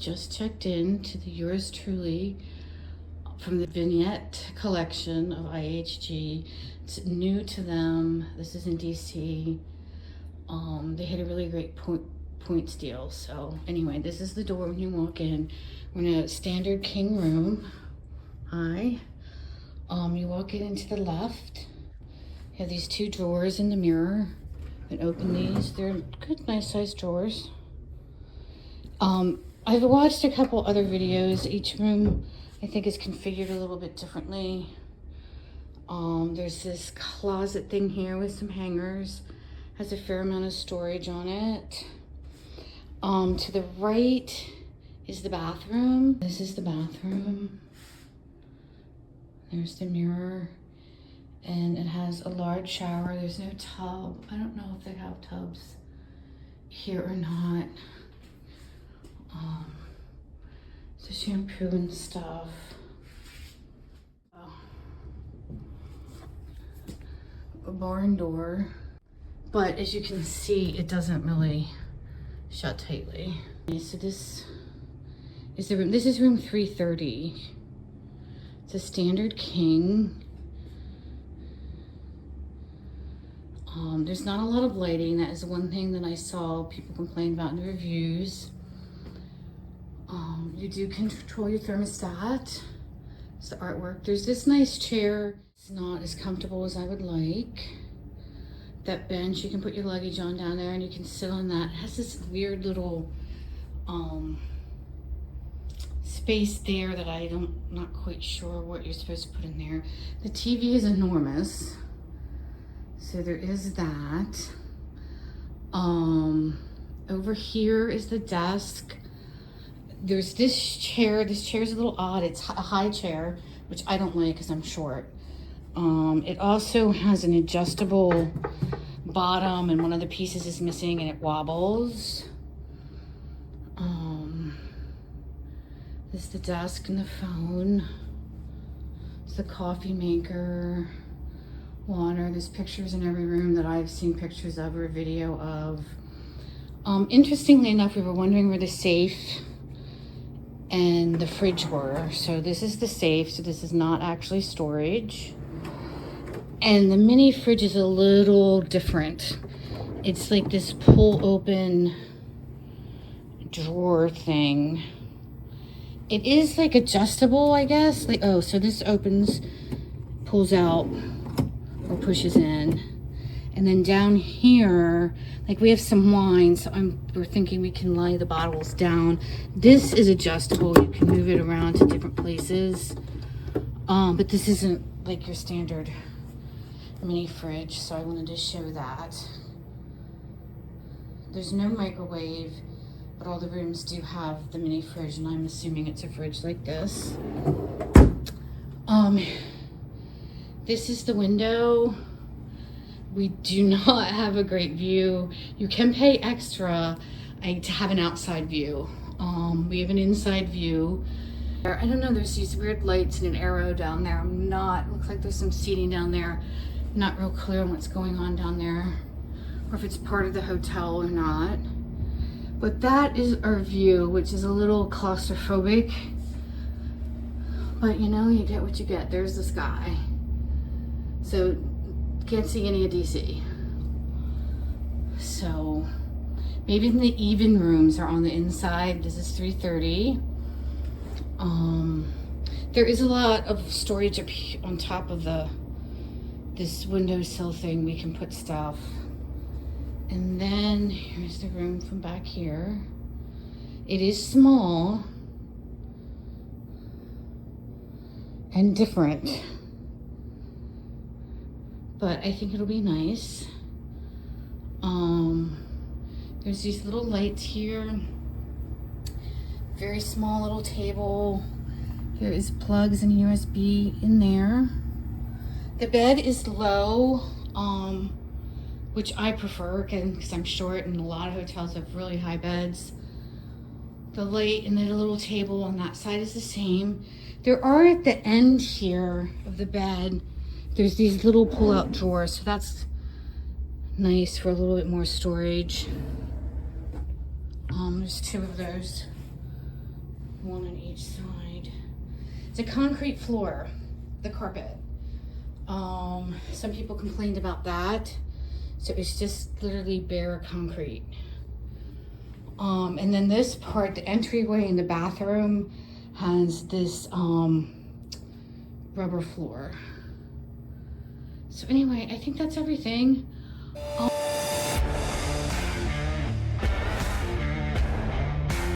just checked in to the yours truly from the Vignette Collection of IHG. It's new to them. This is in DC. They had a really great points deal. So anyway, this is the door when you walk in. We're in a standard king room. Hi. You walk in into the left. You have these two drawers in the mirror. And open these. They're good, nice sized drawers. I've watched a couple other videos. Each room I think is configured a little bit differently. There's this closet thing here with some hangers. Has a fair amount of storage on it. To the right is the bathroom. This is the bathroom. There's the mirror. And it has a large shower. There's no tub. I don't know if they have tubs here or not. So shampoo and stuff. A barn door. But as you can see, it doesn't really shut tightly. Okay, so this is the room. This is room 330. It's a standard king. There's not a lot of lighting. That is one thing that I saw people complain about in the reviews. You do control your thermostat. It's the artwork. There's this nice chair. It's not as comfortable as I would like. That bench, you can put your luggage on down there and you can sit on that. It has this weird little space there that not quite sure what you're supposed to put in there. The TV is enormous. So there is that. Over here is the desk. There's this chair. This chair is a little odd. It's a high chair, which I don't like because I'm short. It also has an adjustable bottom and one of the pieces is missing and it wobbles. This is the desk and the phone. It's the coffee maker. Water. There's pictures in every room that I've seen pictures of or a video of. Interestingly enough, we were wondering where the safe and the fridge were. So this is the safe, so this is not actually storage. And the mini fridge is a little different. It's like this pull open drawer thing. It is like adjustable, I guess. Like, oh, so this opens, pulls out, or pushes in. And then down here, like we have some wine, so we're thinking we can lay the bottles down. This is adjustable. You can move it around to different places. But this isn't like your standard mini fridge, so I wanted to show that. There's no microwave, but all the rooms do have the mini fridge, and I'm assuming it's a fridge like this. This is the window. We do not have a great view. You can pay extra to have an outside view. We have an inside view. I don't know, there's these weird lights and an arrow down there. Looks like there's some seating down there. Not real clear on what's going on down there, or if it's part of the hotel or not. But that is our view, which is a little claustrophobic. But you know, you get what you get. There's the sky. So can't see any of DC. So maybe the even rooms are on the inside. This is 330. There is a lot of storage up on top of this windowsill thing. We can put stuff. And then here's the room from back here. It is small and different, but I think it'll be nice. There's these little lights here. Very small little table. There is plugs and USB in there. The bed is low, which I prefer because I'm short and a lot of hotels have really high beds. The light and then a little table on that side is the same. There are at the end here of the bed, there's these little pull-out drawers, so that's nice for a little bit more storage. There's two of those one on each side. It's a concrete floor, the carpet. Some people complained about that. So it's just literally bare concrete. And then this part, the entryway in the bathroom, has this rubber floor. So anyway, I think that's everything.